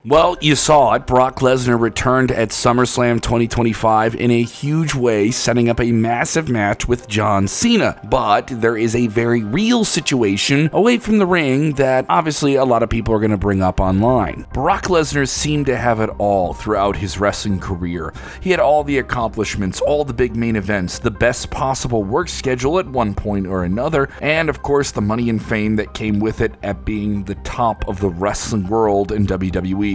Well, you saw it. Brock Lesnar returned at SummerSlam 2025 in a huge way, setting up a massive match with John Cena. But there is a very real situation away from the ring that obviously a lot of people are going to bring up online. Brock Lesnar seemed to have it all throughout his wrestling career. He had all the accomplishments, all the big main events, the best possible work schedule at one point or another, and of course the money and fame that came with it at being the top of the wrestling world in WWE.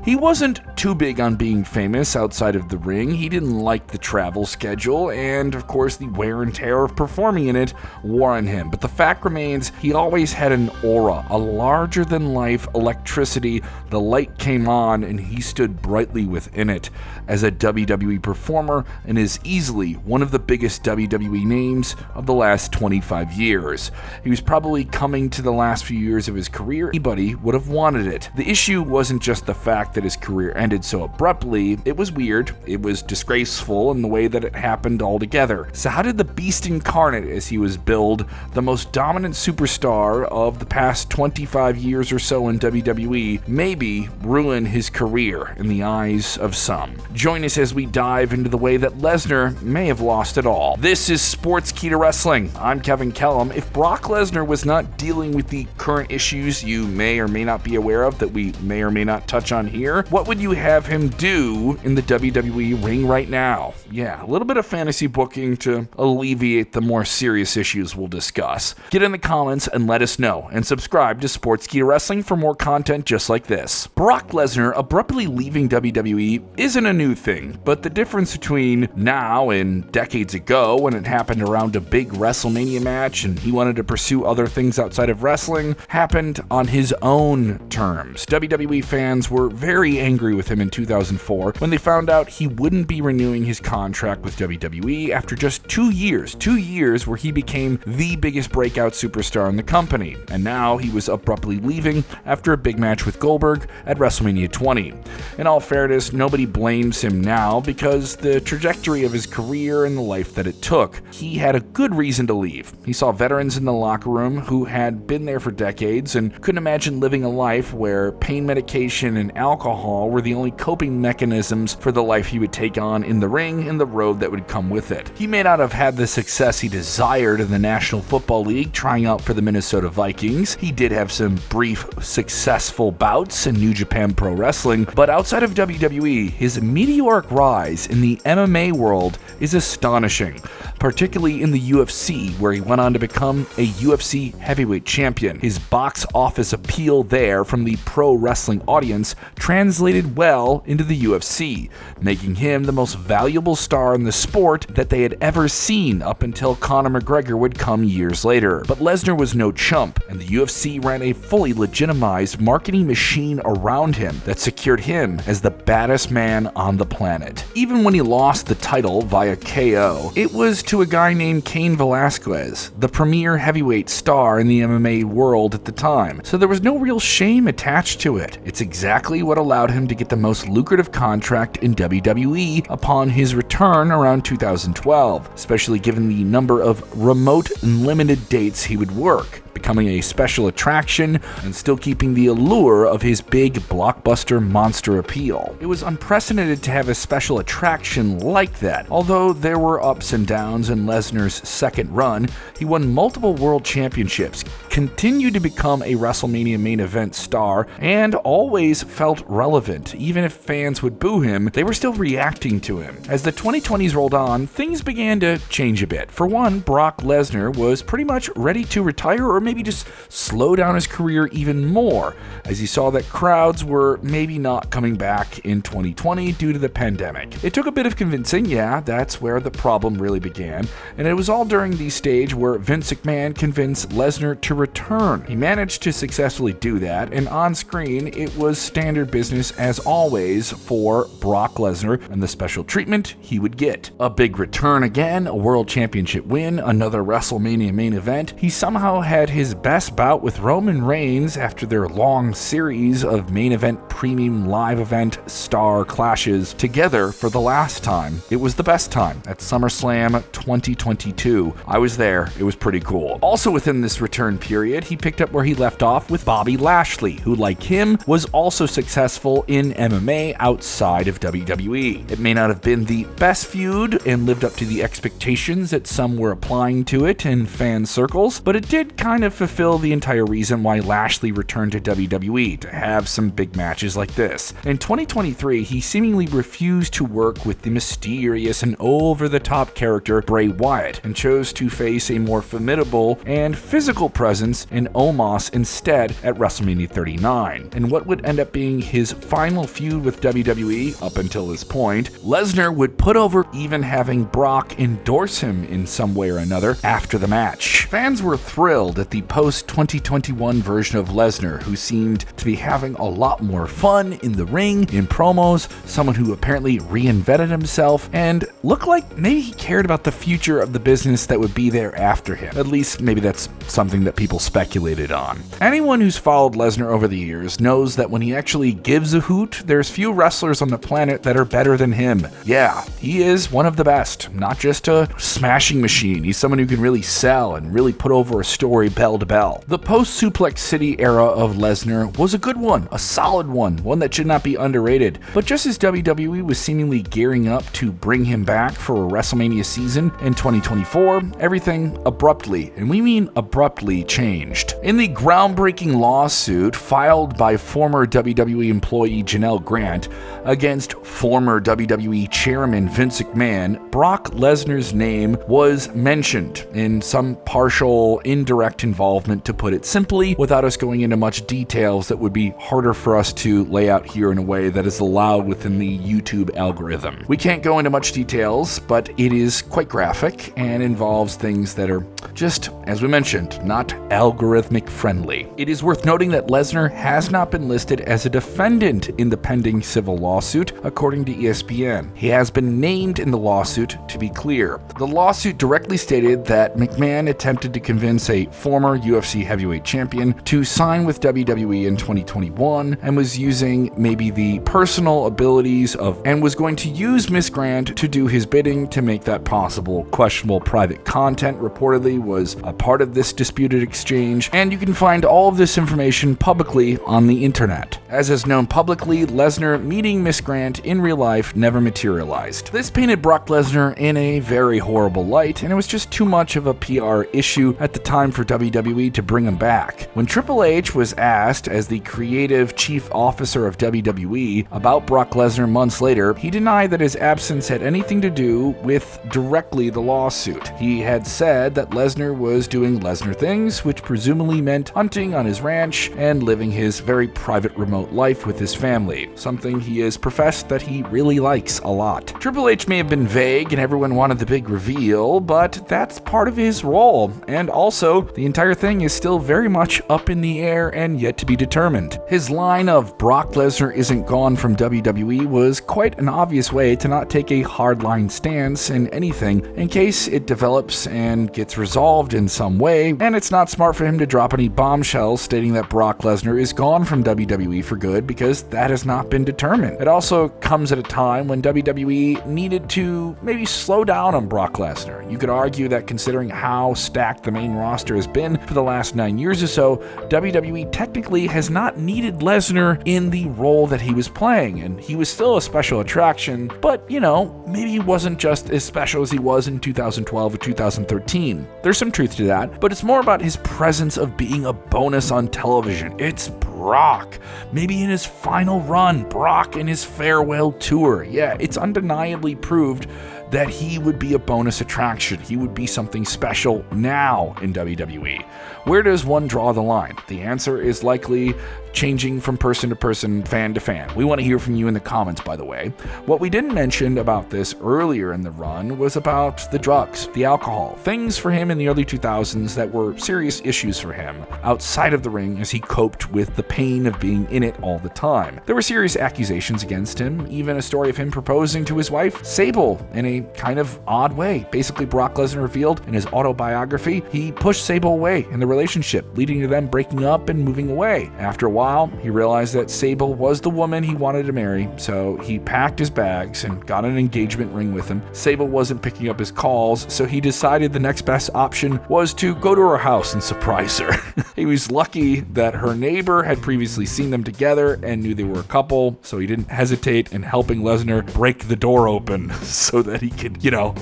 He wasn't too big on being famous outside of the ring. He didn't like the travel schedule, and of course the wear and tear of performing in it wore on him. But the fact remains, he always had an aura, a larger-than-life electricity. The light came on, and he stood brightly within it as a WWE performer, and is easily one of the biggest WWE names of the last 25 years. He was probably coming to the last few years of his career. Anybody would have wanted it. The issue wasn't just the fact that his career ended so abruptly. It was weird, it was disgraceful in the way that it happened altogether. So how did the Beast Incarnate, as he was billed, the most dominant superstar of the past 25 years or so in WWE, maybe ruin his career in the eyes of some? Join us as we dive into the way that Lesnar may have lost it all. This is Sportskeeda Wrestling. I'm Kevin Kellum. If Brock Lesnar was not dealing with the current issues you may or may not be aware of that we may or may not touch on here, what would you have him do in the WWE ring right now? Yeah, a little bit of fantasy booking to alleviate the more serious issues we'll discuss. Get in the comments and let us know, and subscribe to Sportskeeda Wrestling for more content just like this. Brock Lesnar abruptly leaving WWE isn't a new thing, but the difference between now and decades ago, when it happened around a big WrestleMania match and he wanted to pursue other things outside of wrestling, happened on his own terms. WWE fans were very angry with him in 2004 when they found out he wouldn't be renewing his contract with WWE after just 2 years where he became the biggest breakout superstar in the company, and now he was abruptly leaving after a big match with Goldberg at WrestleMania 20. In all fairness, nobody blames him now because the trajectory of his career and the life that it took. He had a good reason to leave. He saw veterans in the locker room who had been there for decades and couldn't imagine living a life where pain medication and alcohol were the only coping mechanisms for the life he would take on in the ring and the road that would come with it. He may not have had the success he desired in the National Football League trying out for the Minnesota Vikings. He did have some brief successful bouts in New Japan Pro Wrestling, but outside of WWE, his meteoric rise in the MMA world is astonishing, particularly in the UFC, where he went on to become a UFC heavyweight champion. His box office appeal there from the pro wrestling audience translated well into the UFC, making him the most valuable star in the sport that they had ever seen up until Conor McGregor would come years later. But Lesnar was no chump, and the UFC ran a fully legitimized marketing machine around him that secured him as the baddest man on the planet. Even when he lost the title via KO, it was to a guy named Cain Velasquez, the premier heavyweight star in the MMA world at the time, so there was no real shame attached to it. It's exactly what allowed him to get the most lucrative contract in WWE upon his return around 2012, especially given the number of remote and limited dates he would work, becoming a special attraction and still keeping the allure of his big blockbuster monster appeal. It was unprecedented to have a special attraction like that. Although there were ups and downs in Lesnar's second run, he won multiple world championships, continued to become a WrestleMania main event star, and always felt relevant. Even if fans would boo him, they were still reacting to him. As the 2020s rolled on, things began to change a bit. For one, Brock Lesnar was pretty much ready to retire or maybe just slow down his career even more, as he saw that crowds were maybe not coming back in 2020 due to the pandemic. It took a bit of convincing, yeah, that's where the problem really began, and it was all during the stage where Vince McMahon convinced Lesnar to return. He managed to successfully do that, and on screen it was standard business as always for Brock Lesnar and the special treatment he would get. A big return again, a world championship win, another WrestleMania main event. He somehow had his best bout with Roman Reigns after their long series of main event, premium live event star clashes together for the last time. It was the best time at SummerSlam 2022. I was there. It was pretty cool. Also within this return period, he picked up where he left off with Bobby Lashley, who, like him, was also successful in MMA outside of WWE. It may not have been the best feud and lived up to the expectations that some were applying to it in fan circles, but it did kind of fulfill the entire reason why Lashley returned to WWE, to have some big matches like this. In 2023, he seemingly refused to work with the mysterious and over-the-top character Bray Wyatt and chose to face a more formidable and physical presence in Omos instead at WrestleMania 39. In what would end up being his final feud with WWE up until this point, Lesnar would put over even having Brock endorse him in some way or another after the match. Fans were thrilled at the post-2021 version of Lesnar, who seemed to be having a lot more fun in the ring, in promos, someone who apparently reinvented himself, and looked like maybe he cared about the future of the business that would be there after him. At least maybe that's something that people speculated on. Anyone who's followed Lesnar over the years knows that when he actually gives a hoot, there's few wrestlers on the planet that are better than him. Yeah, he is one of the best, not just a smashing machine. He's someone who can really sell and really put over a story bell to bell. The post-Suplex City era of Lesnar was a good one, a solid one that should not be underrated. But just as WWE was seemingly gearing up to bring him back for a WrestleMania season in 2024, everything abruptly, and we mean abruptly, changed. In the groundbreaking lawsuit filed by former WWE employee Janelle Grant against former WWE chairman Vince McMahon, Brock Lesnar's name was mentioned in some partial, indirect involvement, to put it simply, without us going into much details that would be harder for us to lay out here in a way that is allowed within the YouTube algorithm. We can't go into much details, but it is quite graphic and involves things that are just, as we mentioned, not algorithmic friendly. It is worth noting that Lesnar has not been listed as a defendant in the pending civil lawsuit, according to ESPN. He has been named in the lawsuit, to be clear. The lawsuit directly stated that McMahon attempted to convince a former UFC heavyweight champion to sign with WWE in 2021 and was using maybe the personal abilities of, and was going to use Miss Grant to do his bidding to make that possible. Questionable private content reportedly was a part of this disputed exchange, and you can find all of this information publicly on the internet. As is known publicly, Lesnar meeting Miss Grant in real life never materialized. This painted Brock Lesnar in a very horrible light, and it was just too much of a PR issue at the time for WWE to bring him back. When Triple H was asked, as the creative chief officer of WWE, about Brock Lesnar months later, he denied that his absence had anything to do with directly the lawsuit. He had said that Lesnar was doing Lesnar things, which presumably meant hunting on his ranch and living his very private remote life with his family, something he has professed that he really likes a lot. Triple H may have been vague and everyone wanted the big reveal, but that's part of his role, and also the entire thing is still very much up in the air and yet to be determined. His line of "Brock Lesnar isn't gone from WWE" was quite an obvious way to not take a hardline stance in anything in case it develops and gets resolved in some way, and it's not smart for him to drop any bombshells stating that Brock Lesnar is gone from WWE for good, because that has not been determined. It also comes at a time when WWE needed to maybe slow down on Brock Lesnar. You could argue that considering how stacked the main roster has been for the last 9 years or so, WWE technically has not needed Lesnar in the role that he was playing, and he was still a special attraction, but, you know, maybe he wasn't just as special as he was in 2012 or 2013. There's some truth to that, but it's more about his presence of being a bonus on television. It's Brock. Maybe in his final run, Brock in his farewell tour. Yeah, it's undeniably proved that he would be a bonus attraction. He would be something special now in WWE. Where does one draw the line? The answer is likely changing from person to person, fan to fan. We want to hear from you in the comments, by the way. What we didn't mention about this earlier in the run was about the drugs, the alcohol, things for him in the early 2000s that were serious issues for him outside of the ring as he coped with the pain of being in it all the time. There were serious accusations against him, even a story of him proposing to his wife, Sable, in a kind of odd way. Basically, Brock Lesnar revealed in his autobiography he pushed Sable away in the relationship, leading to them breaking up and moving away. After a while, he realized that Sable was the woman he wanted to marry, so he packed his bags and got an engagement ring with him. Sable wasn't picking up his calls, so he decided the next best option was to go to her house and surprise her. He was lucky that her neighbor had previously seen them together and knew they were a couple, so he didn't hesitate in helping Lesnar break the door open so that he could,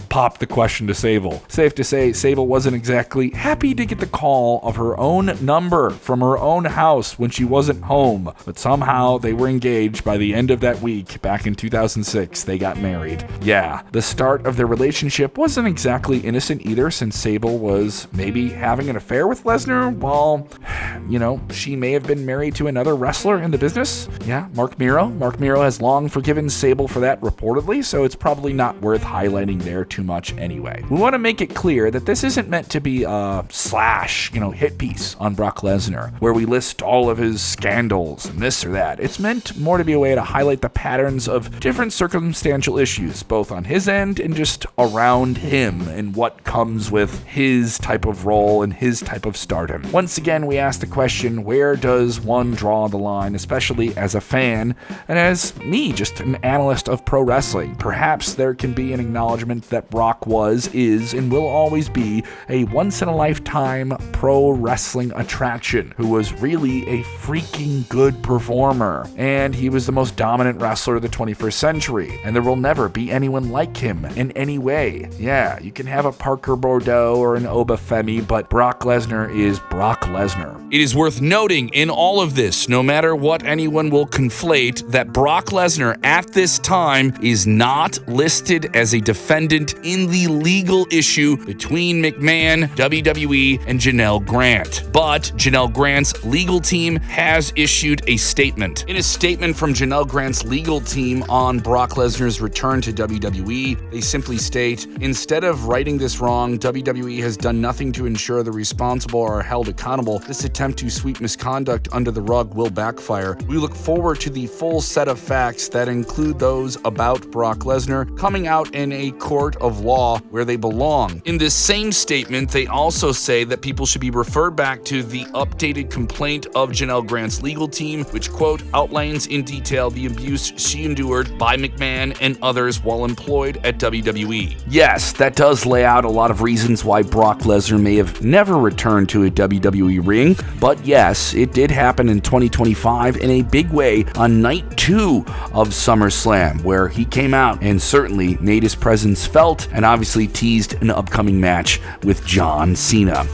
pop the question to Sable. Safe to say, Sable wasn't exactly happy to get the call of her own number from her own house when she wasn't home, but somehow they were engaged by the end of that week. Back in 2006, they got married. Yeah, the start of their relationship wasn't exactly innocent either, since Sable was maybe having an affair with Lesnar while, she may have been married to another wrestler in the business. Yeah, Mark Miro. Mark Miro has long forgiven Sable for that reportedly, so it's probably not worth highlighting there too much anyway. We want to make it clear that this isn't meant to be a hit piece on Brock Lesnar, where we list all of his scandals and this or that. It's meant more to be a way to highlight the patterns of different circumstantial issues, both on his end and just around him, and what comes with his type of role and his type of stardom. Once again, we ask the question, where does one draw the line, especially as a fan and as me, just an analyst of pro wrestling? Perhaps there can be an acknowledgement that Brock is, and will always be a once-in-a-lifetime pro wrestling attraction who was really a freaking good performer, and he was the most dominant wrestler of the 21st century, and there will never be anyone like him in any way. Yeah, you can have a Parker Bordeaux or an Oba Femi, but Brock Lesnar is Brock Lesnar. It is worth noting in all of this, no matter what anyone will conflate, that Brock Lesnar at this time is not listed as a defendant in the legal issue between McMahon, WWE, and Janelle Grant. But Janelle Grant's legal team has issued a statement. In a statement from Janelle Grant's legal team on Brock Lesnar's return to WWE, they simply state, "Instead of righting this wrong, WWE has done nothing to ensure the responsible are held accountable. This attempt to sweep misconduct under the rug will backfire. We look forward to the full set of facts that include those about Brock Lesnar coming out in a court of law where they belong." In this same statement, they also say that people should be referred back to the updated complaint of Janelle Grant's legal team, which, quote, outlines in detail the abuse she endured by McMahon and others while employed at WWE. Yes, that does lay out a lot of reasons why Brock Lesnar may have never returned to a WWE ring, but yes, it did happen in 2025 in a big way on night 2 of SummerSlam, where he came out and certainly made his presence felt and obviously teased an upcoming match with John Cena.